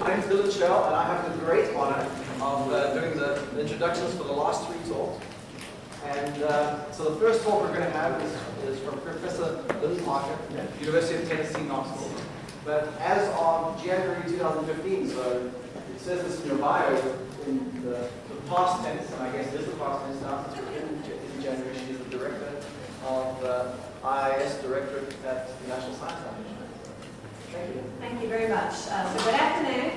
My name is Lynne, and I have the great honor of doing the introductions for the last three talks. And so the first talk we're going to have is from Professor Lynne Parker, University of Tennessee, Knoxville. But as of January 2015, so it says this in your bio, in the past tense, and I guess it is the past tense now, since we're in January, she is the director of IIS Directorate at the National Science Foundation. Thank you. Thank you very much. So good afternoon.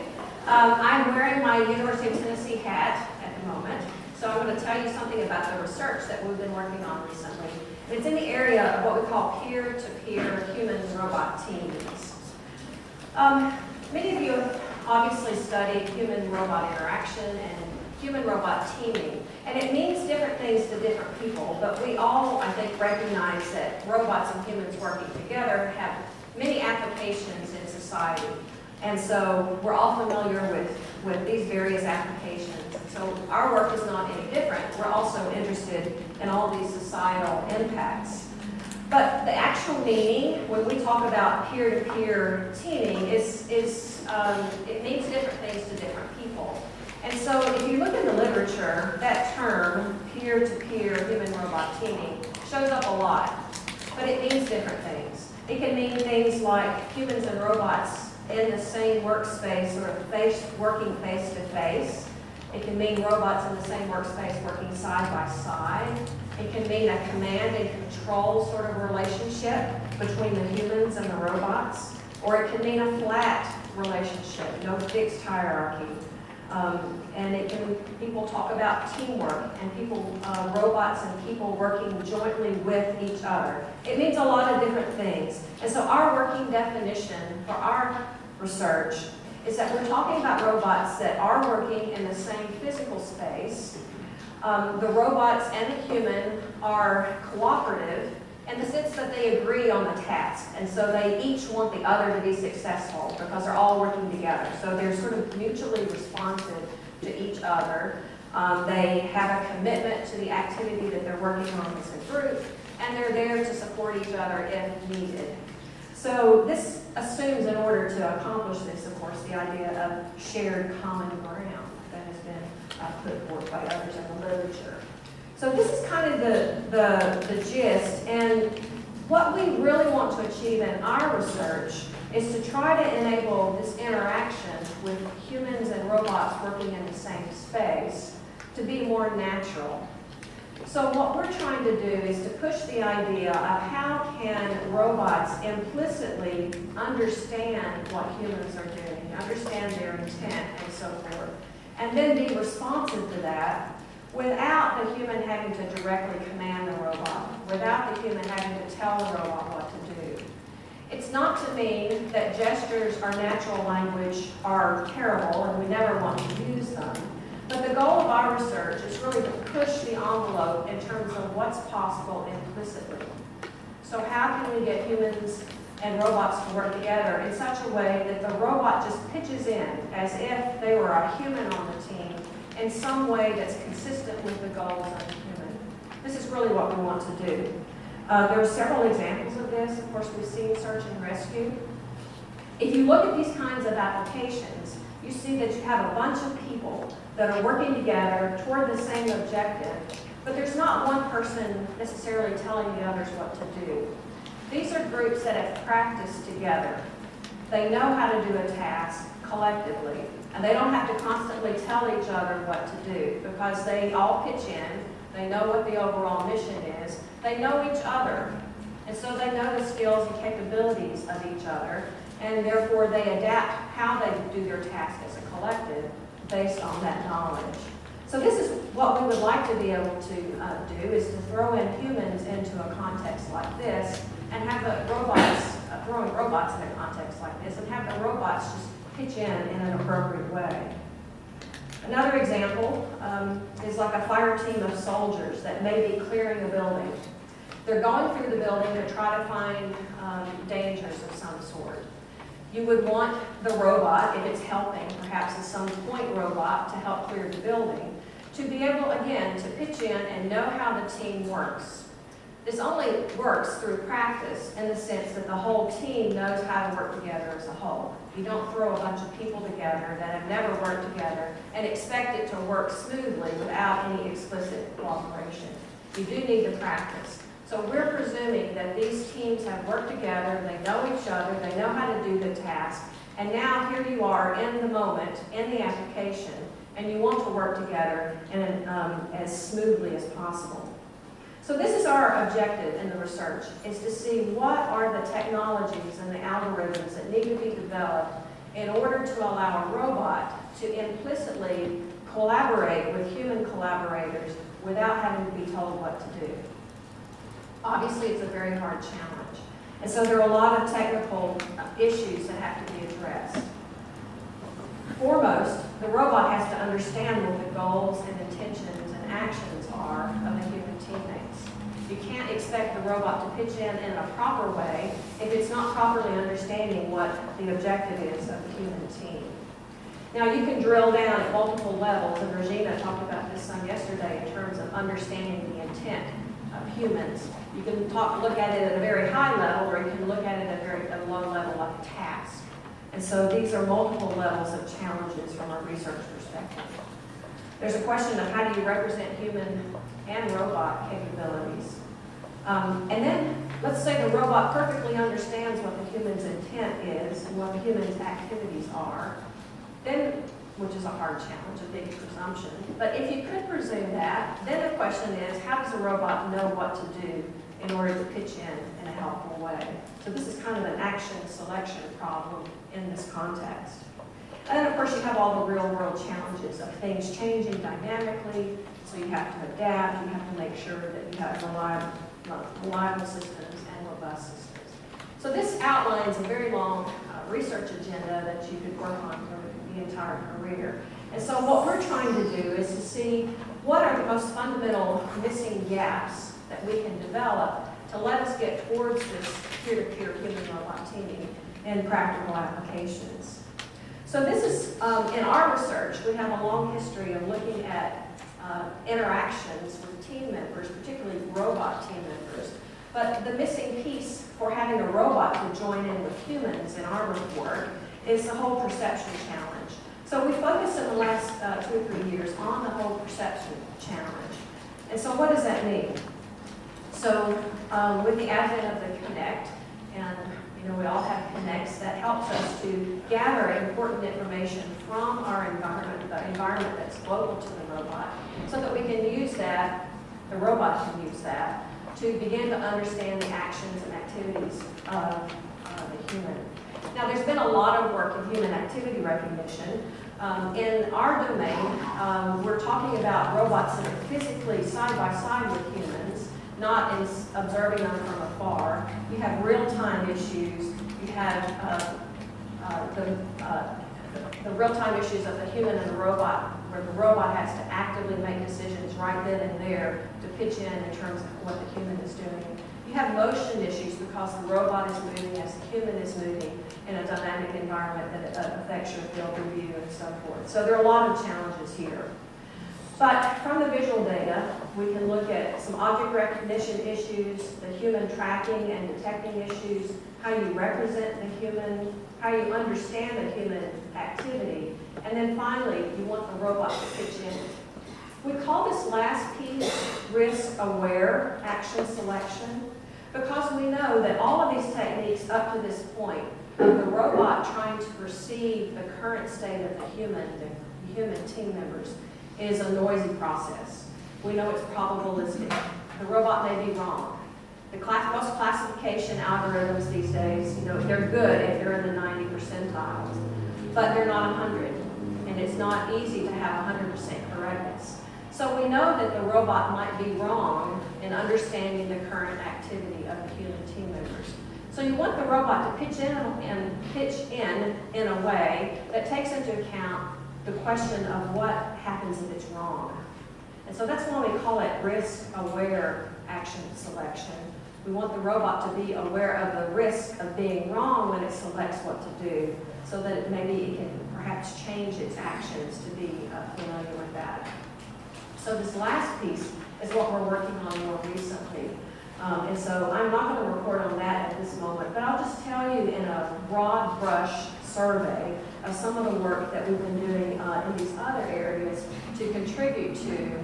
I'm wearing my University of Tennessee hat at the moment. So I'm going to tell you something about the research that we've been working on recently. It's in the area of what we call peer-to-peer human-robot teams. Many of you have obviously studied human-robot interaction and human-robot teaming. And it means different things to different people, but we all, I think, recognize that robots and humans working together have many applications in society. And so we're all familiar with these various applications. And so our work is not any different. We're also interested in all these societal impacts. But the actual meaning, when we talk about peer-to-peer teaming, it means different things to different people. And so if you look in the literature, that term, peer-to-peer human-robot teaming, shows up a lot. But it means different things. It can mean things like humans and robots in the same workspace, sort of working face-to-face. It can mean robots in the same workspace working side-by-side. It can mean a command and control sort of relationship between the humans and the robots. Or it can mean a flat relationship, no fixed hierarchy. People talk about teamwork and robots and people working jointly with each other. It means a lot of different things. And so our working definition for our research is that we're talking about robots that are working in the same physical space. The robots and the human are cooperative in the sense that they agree on the task. And so they each want the other to be successful because they're all working together. So they're sort of mutually responsive to each other. They have a commitment to the activity that they're working on as a group, and they're there to support each other if needed. So this assumes, in order to accomplish this, of course, the idea of shared common ground that has been put forth by others in the literature. So this is kind of the gist, and what we really want to achieve in our research is to try to enable this interaction with humans and robots working in the same space to be more natural. So what we're trying to do is to push the idea of how can robots implicitly understand what humans are doing, understand their intent and so forth, and then be responsive to that without the human having to directly command the robot, without the human having to tell the robot what to do. It's not to mean that gestures or natural language are terrible and we never want to use them. But the goal of our research is really to push the envelope in terms of what's possible implicitly. So how can we get humans and robots to work together in such a way that the robot just pitches in as if they were a human on the team in some way that's consistent with the goals of the human. This is really what we want to do. There are several examples of this. Of course, we've seen search and rescue. If you look at these kinds of applications, you see that you have a bunch of people that are working together toward the same objective, but there's not one person necessarily telling the others what to do. These are groups that have practiced together. They know how to do a task collectively, and they don't have to constantly tell each other what to do because they all pitch in, they know what the overall mission is, they know each other, and so they know the skills and capabilities of each other, and therefore they adapt how they do their task as a collective based on that knowledge. So this is what we would like to be able to do, is to throw in humans into a context like this and have the robots, throwing robots in a context like this, and have the robots just pitch in an appropriate way. Another example is like a fire team of soldiers that may be clearing a building. They're going through the building to try to find dangers of some sort. You would want the robot, if it's helping, perhaps a some point robot to help clear the building, to be able, again, to pitch in and know how the team works. This only works through practice in the sense that the whole team knows how to work together as a whole. You don't throw a bunch of people together that have never worked together and expect it to work smoothly without any explicit cooperation. You do need to practice. So we're presuming that these teams have worked together, they know each other, they know how to do the task, and now here you are in the moment, in the application, and you want to work together as smoothly as possible. So this is our objective in the research, is to see what are the technologies and the algorithms that need to be developed in order to allow a robot to implicitly collaborate with human collaborators without having to be told what to do. Obviously, it's a very hard challenge. And so there are a lot of technical issues that have to be addressed. Foremost, the robot has to understand what the goals and intentions and actions are of the human teammates. You can't expect the robot to pitch in a proper way if it's not properly understanding what the objective is of the human team. Now, you can drill down at multiple levels, and Regina talked about this some yesterday in terms of understanding the intent of humans. You can look at it at a very high level, or you can look at it at a low level, like a task. And so these are multiple levels of challenges from a research perspective. There's a question of how do you represent human and robot capabilities. And then let's say the robot perfectly understands what the human's intent is and what the human's activities are, then, which is a hard challenge, a big presumption. But if you could presume that, then the question is, how does the robot know what to do in order to pitch in a helpful way? So this is kind of an action selection problem in this context. And then, of course, you have all the real-world challenges of things changing dynamically, so you have to adapt, you have to make sure that you have reliable systems and robust systems. So this outlines a very long research agenda that you could work on for the entire career. And so what we're trying to do is to see what are the most fundamental missing gaps that we can develop to let us get towards this peer-to-peer human-robot teaming in practical applications. So this is, in our research, we have a long history of looking at interactions with team members, particularly robot team members. But the missing piece for having a robot to join in with humans in our report is the whole perception challenge. So we focused in the last 2 or 3 years on the whole perception challenge. And so what does that mean? So with the advent of the Connect, and we all have Connects, that helps us to gather important information from our environment, the environment that's local to the robot, so that we can use that, the robot can use that, to begin to understand the actions and activities of the human. Now, there's been a lot of work in human activity recognition. In our domain, we're talking about robots that are physically side by side with humans, not in observing them from afar. You have real-time issues. You have the real-time issues of the human and the robot, where the robot has to actively make decisions right then and there to pitch in terms of what the human is doing. You have motion issues because the robot is moving as the human is moving in a dynamic environment that affects your field of view and so forth. So there are a lot of challenges here. But from the visual data, we can look at some object recognition issues, the human tracking and detecting issues, how you represent the human, how you understand the human activity, and then finally, you want the robot to pitch in. We call this last piece risk-aware action selection because we know that all of these techniques up to this point, of the robot trying to perceive the current state of the human team members, is a noisy process. We know it's probabilistic. The robot may be wrong. Most classification algorithms these days, they're good if they're in the 90 percentiles, but they're not 100, and it's not easy to have 100% correctness. So we know that the robot might be wrong in understanding the current activity of the human team members. So you want the robot to pitch in a way that takes into account the question of what happens if it's wrong. And so that's why we call it risk-aware action selection. We want the robot to be aware of the risk of being wrong when it selects what to do, so that maybe it can perhaps change its actions to be familiar with that. So this last piece is what we're working on more recently. And so I'm not going to report on that at this moment, but I'll just tell you in a broad brush survey of some of the work that we've been doing in these other areas to contribute to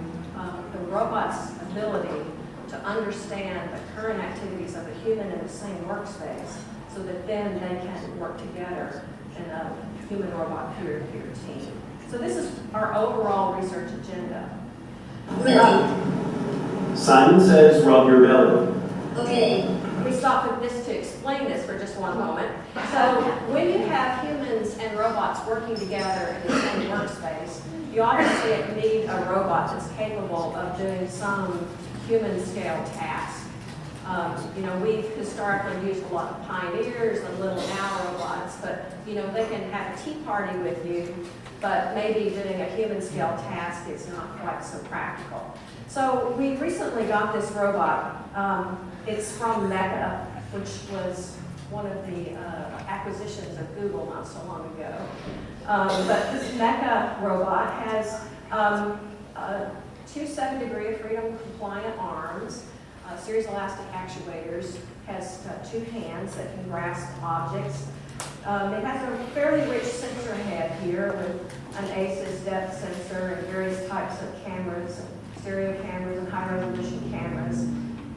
the robot's ability to understand the current activities of a human in the same workspace so that then they can work together in a human-robot peer-to-peer team. So this is our overall research agenda. Simon says, rub your belly. Okay. We stop with this to explain this for just one moment. So when you have humans and robots working together in the same workspace, you obviously need a robot that's capable of doing some human-scale task. You know, we've historically used a lot of Pioneers and little Now robots, but you know, they can have a tea party with you, but maybe doing a human-scale task is not quite so practical. So we recently got this robot. It's from Mecca, which was one of the acquisitions of Google not so long ago. But this Mecca robot has 2 7-degree of freedom compliant arms, series elastic actuators, has 2 hands that can grasp objects. It has a fairly rich sensor head here with an ACES depth sensor and various types of cameras, stereo cameras and high resolution cameras.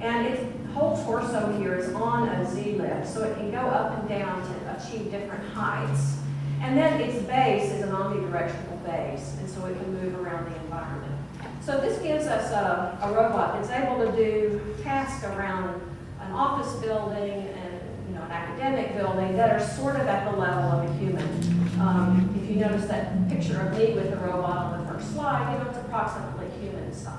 And its whole torso here is on a Z-lift, so it can go up and down to achieve different heights. And then its base is an omnidirectional base, and so it can move around the environment. So this gives us a robot that's able to do tasks around an office building and an academic building that are sort of at the level of a human. If you notice that picture of me with the robot on the first slide, it's approximately human size.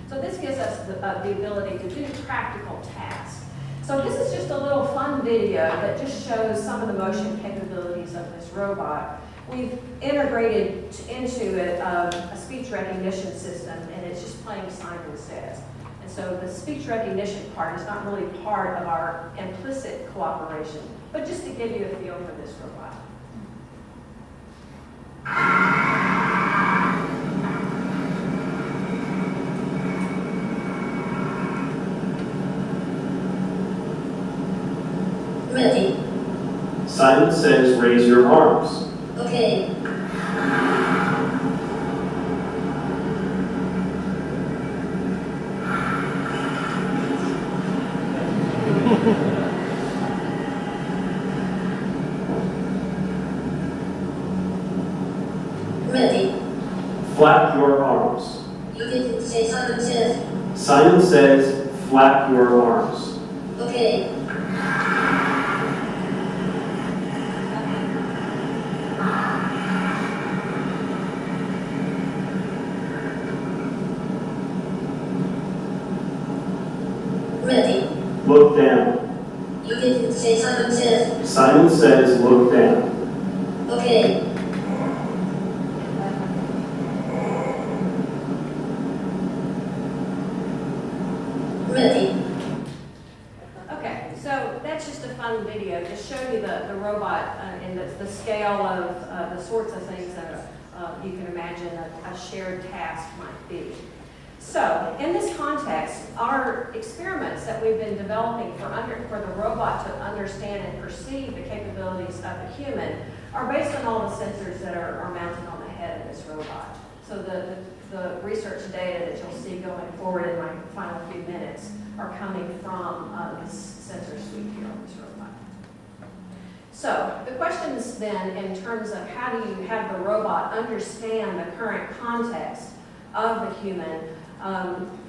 So this gives us the ability to do practical tasks. So this is just a little fun video that just shows some of the motion capabilities of this robot. We've integrated into it a speech recognition system, and it's just playing Simon Says. And so the speech recognition part is not really part of our implicit cooperation, but just to give you a feel for this robot. Ready. Simon says, raise your arms. Okay. Ready. Flap your arms. You didn't say Simon says. Simon says, flap your arms. Okay. Ready. Look down. You didn't say Simon says. Simon says, look down. Okay. Ready. Okay, so that's just a fun video to show you the robot and the scale of the sorts of things that you can imagine a shared task might be. So, in this context, our experiments that we've been developing for the robot to understand and perceive the capabilities of a human are based on all the sensors that are mounted on the head of this robot. So the research data that you'll see going forward in my final few minutes are coming from this sensor suite here on this robot. So the question is then, in terms of how do you have the robot understand the current context of the human,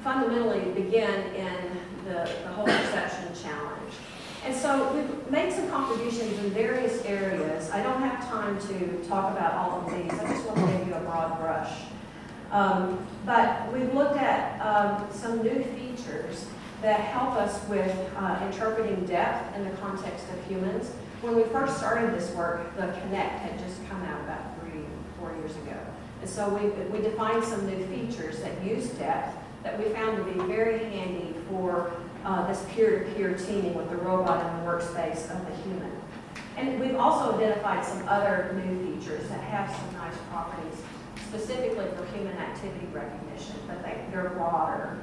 fundamentally begin in the whole perception challenge. And so we've made some contributions in various areas. I don't have time to talk about all of these. I just want to give you a broad brush. But we've looked at some new features that help us with interpreting depth in the context of humans. When we first started this work, the Connect had just come out about 3 or 4 years ago. And so we defined some new features that use depth that we found to be very handy for this peer-to-peer teaming with the robot in the workspace of the human. And we've also identified some other new features that have some nice properties specifically for human activity recognition, but they're broader.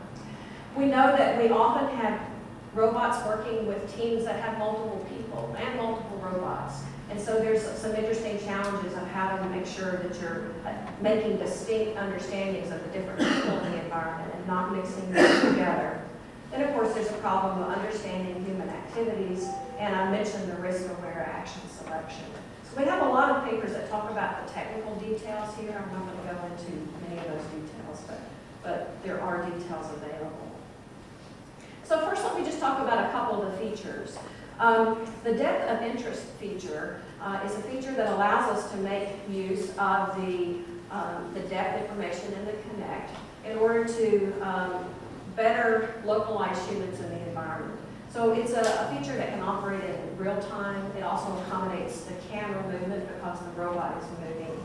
We know that we often have robots working with teams that have multiple people and multiple robots. And so there's some interesting challenges of how to make sure that you're making distinct understandings of the different people in the environment and not mixing them together. Then, of course, there's a problem of understanding human activities, and I mentioned the risk-aware action selection. So we have a lot of papers that talk about the technical details here. I'm not going to go into many of those details, but there are details available. So first, let me just talk about a couple of the features. The depth of interest feature is a feature that allows us to make use of the depth information in the connect in order to better localize humans in the environment. So it's a feature that can operate in real time. It also accommodates the camera movement because the robot is moving.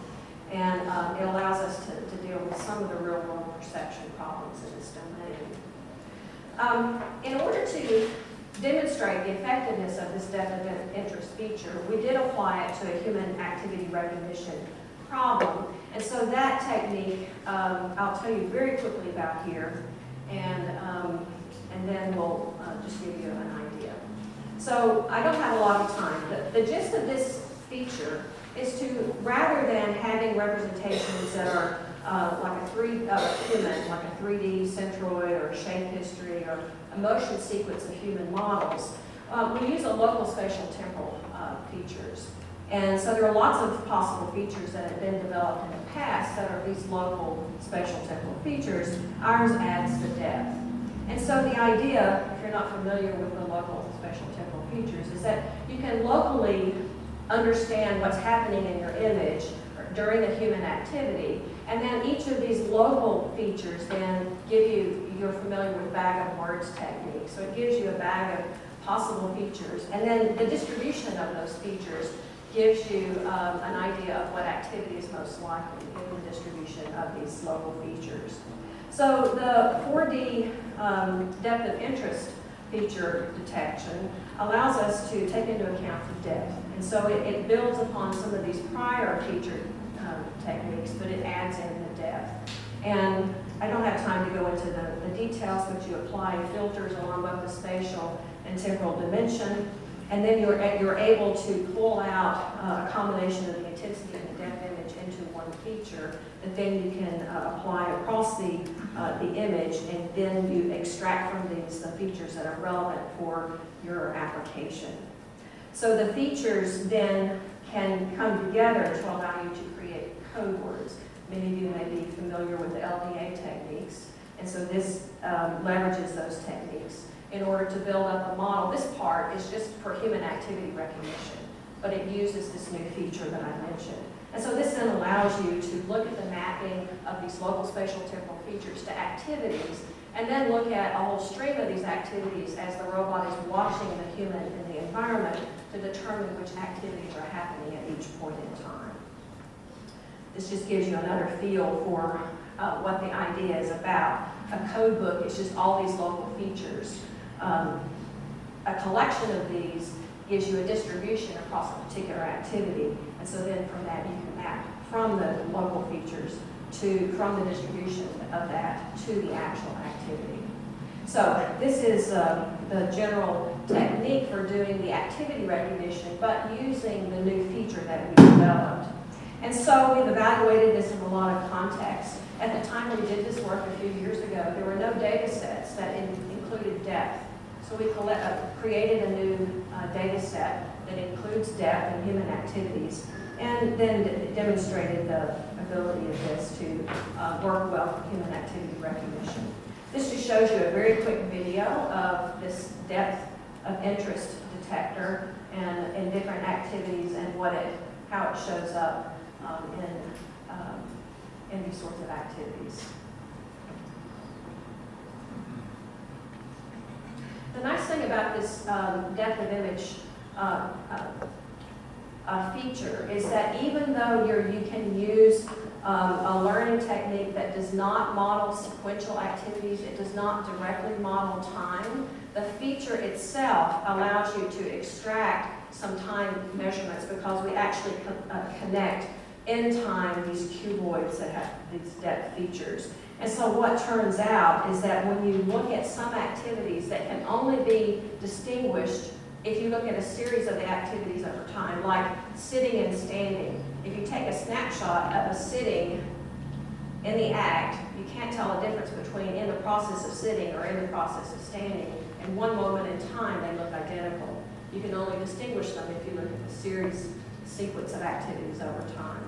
And it allows us to deal with some of the real world perception problems in this domain. In order to demonstrate the effectiveness of this depth of interest feature, we did apply it to a human activity recognition problem. And so that technique, I'll tell you very quickly about here, and then we'll just give you an idea. So I don't have a lot of time. The gist of this feature is to, rather than having representations that are like a human, like a 3D centroid or shape history or a motion sequence of human models, we use a local spatial temporal features. And so there are lots of possible features that have been developed in the past that are these local spatial temporal features. Ours adds the depth. And so the idea, if you're not familiar with the local spatial temporal features, is that you can locally understand what's happening in your image during the human activity. And then each of these local features then give you, you're familiar with bag of words technique. So it gives you a bag of possible features. And then the distribution of those features gives you an idea of what activity is most likely in the distribution of these local features. So the 4D depth of interest feature detection allows us to take into account the depth. And so it builds upon some of these prior feature techniques, but it adds in the depth. And I don't have time to go into the details, but you apply filters along both the spatial and temporal dimension. And then you're able to pull out a combination of the intensity and the depth image into one feature that then you can apply across the image, and then you extract from these the features that are relevant for your application. So the features then can come together to allow you to create code words. Many of you may be familiar with the LDA techniques, and so this leverages those techniques in order to build up a model. This part is just for human activity recognition, but it uses this new feature that I mentioned. And so this then allows you to look at the mapping of these local spatial temporal features to activities, and then look at a whole stream of these activities as the robot is watching the human in the environment to determine which activities are happening at each point in time. This just gives you another feel for what the idea is about. A code book is just all these local features. A collection of these gives you a distribution across a particular activity, and so then from that you can map from the local features from the distribution of that to the actual activity. So this is the general technique for doing the activity recognition, but using the new feature that we developed. And so we've evaluated this in a lot of contexts. At the time we did this work a few years ago, there were no data sets that included depth. So we created a new data set that includes depth and human activities, and then demonstrated the ability of this to work well for human activity recognition. This just shows you a very quick video of this depth of interest detector and in different activities and how it shows up in these sorts of activities. The nice thing about this depth of image feature is that even though you can use a learning technique that does not model sequential activities, it does not directly model time, the feature itself allows you to extract some time measurements because we actually connect in time these cuboids that have these depth features. And so what turns out is that when you look at some activities that can only be distinguished if you look at a series of the activities over time, like sitting and standing. If you take a snapshot of a sitting in the act, you can't tell a difference between in the process of sitting or in the process of standing. In one moment in time, they look identical. You can only distinguish them if you look at the sequence of activities over time.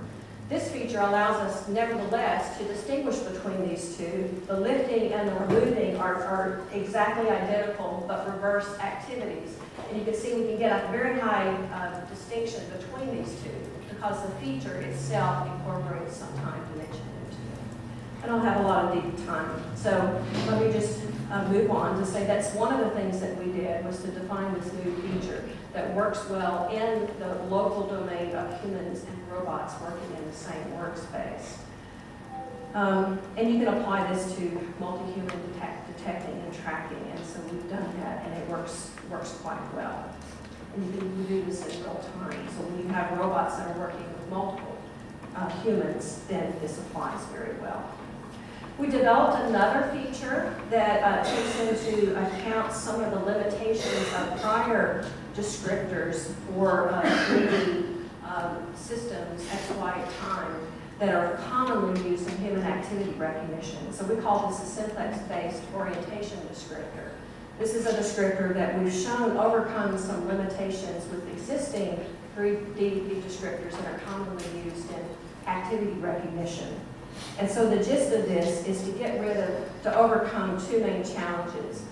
This feature allows us, nevertheless, to distinguish between these two. The lifting and the removing are exactly identical, but reverse activities. And you can see we can get a very high distinction between these two because the feature itself incorporates some time dimension into it. I don't have a lot of deep time, so let me just move on to say that's one of the things that we did was to define this new feature that works well in the local domain of humans and robots working in the same workspace. And you can apply this to multi-human detecting and tracking, and so we've done that, and it works quite well. And you can do this in real time. So when you have robots that are working with multiple humans, then this applies very well. We developed another feature that takes into account some of the limitations of prior descriptors for 3D systems, X, Y, time, that are commonly used in human activity recognition. So we call this a simplex-based orientation descriptor. This is a descriptor that we've shown overcomes some limitations with existing 3D descriptors that are commonly used in activity recognition. And so the gist of this is to overcome two main challenges.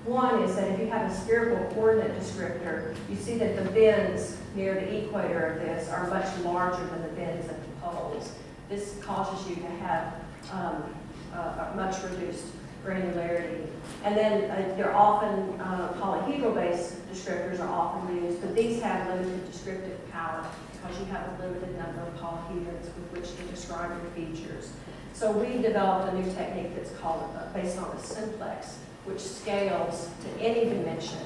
One is that if you have a spherical coordinate descriptor, you see that the bends near the equator of this are much larger than the bends at the poles. This causes you to have a much reduced granularity. And then they're often, polyhedral-based descriptors are often used, but these have limited descriptive power because you have a limited number of polyhedrons with which to describe your features. So we developed a new technique that's called, based on a simplex, which scales to any dimension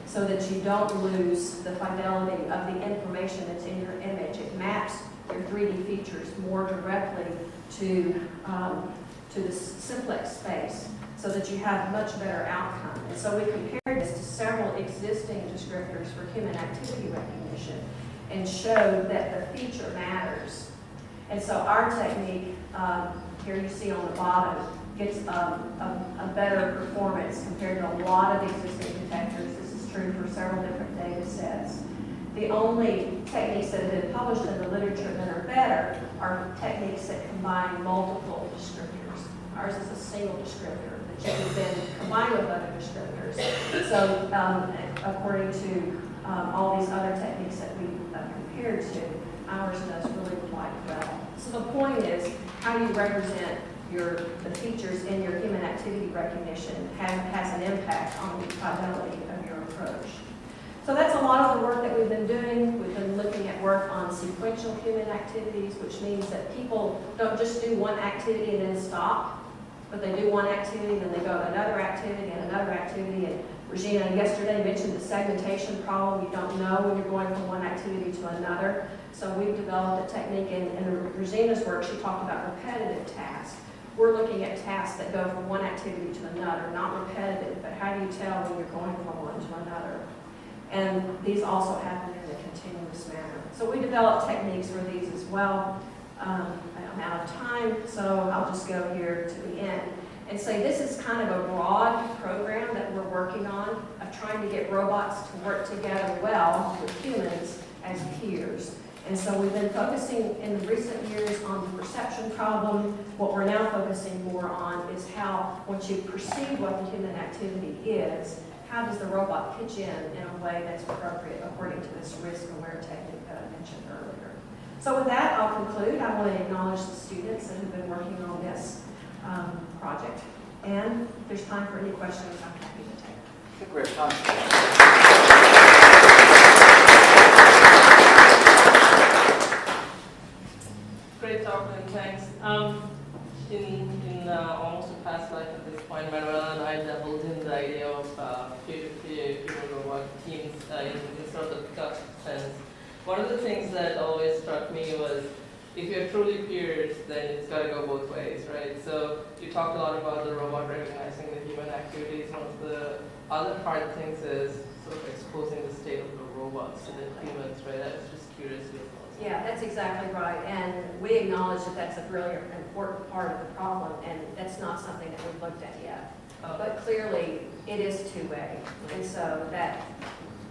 so that you don't lose the fidelity of the information that's in your image. It maps your 3D features more directly to the simplex space so that you have much better outcome. And so we compared this to several existing descriptors for human activity recognition and showed that the feature matters. And so our technique, here you see on the bottom, gets a better performance compared to a lot of existing detectors. This is true for several different data sets. The only techniques that have been published in the literature that are better are techniques that combine multiple descriptors. Ours is a single descriptor that you can then combine with other descriptors. So according to all these other techniques that we compared to, ours does really quite well. So the point is, how you represent the features in your human activity recognition has an impact on the fidelity of your approach. So that's a lot of the work that we've been doing. We've been looking at work on sequential human activities, which means that people don't just do one activity and then stop, but they do one activity, then they go to another activity and another activity. And Regina yesterday mentioned the segmentation problem. You don't know when you're going from one activity to another. So we've developed a technique in Regina's work. She talked about repetitive tasks. We're looking at tasks that go from one activity to another, not repetitive, but how do you tell when you're going from one to another? And these also happen in a continuous manner. So we developed techniques for these as well. I'm out of time, so I'll just go here to the end and say this is kind of a broad program that we're working on of trying to get robots to work together well with humans as peers. And so we've been focusing in the recent years on the perception problem. What we're now focusing more on is how, once you perceive what the human activity is, how does the robot pitch in a way that's appropriate according to this risk-aware technique that I mentioned earlier. So with that, I'll conclude. I want to acknowledge the students that have been working on this project. And if there's time for any questions, I'm happy to take. I think we have time. Great talk, and thanks. In almost a past life at this point, Manuela and I dabbled in the idea of peer-to-peer human-robot teams in sort of the gut sense. One of the things that always struck me was if you're truly peers, then it's got to go both ways, right? So you talked a lot about the robot recognizing the human activities. One of the other hard things is sort of exposing the state of the robots to the humans, right? I was just curious your thoughts. Yeah, that's exactly right. And we acknowledge that that's a really important part of the problem, and that's not something that we've looked at yet. But clearly, it is two-way. And so that,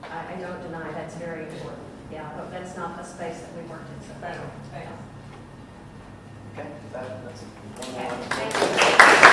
I don't deny that's very important. Yeah, but that's not the space that we worked in. So Fair enough. Thanks. Okay, that's one Okay, more. thank you.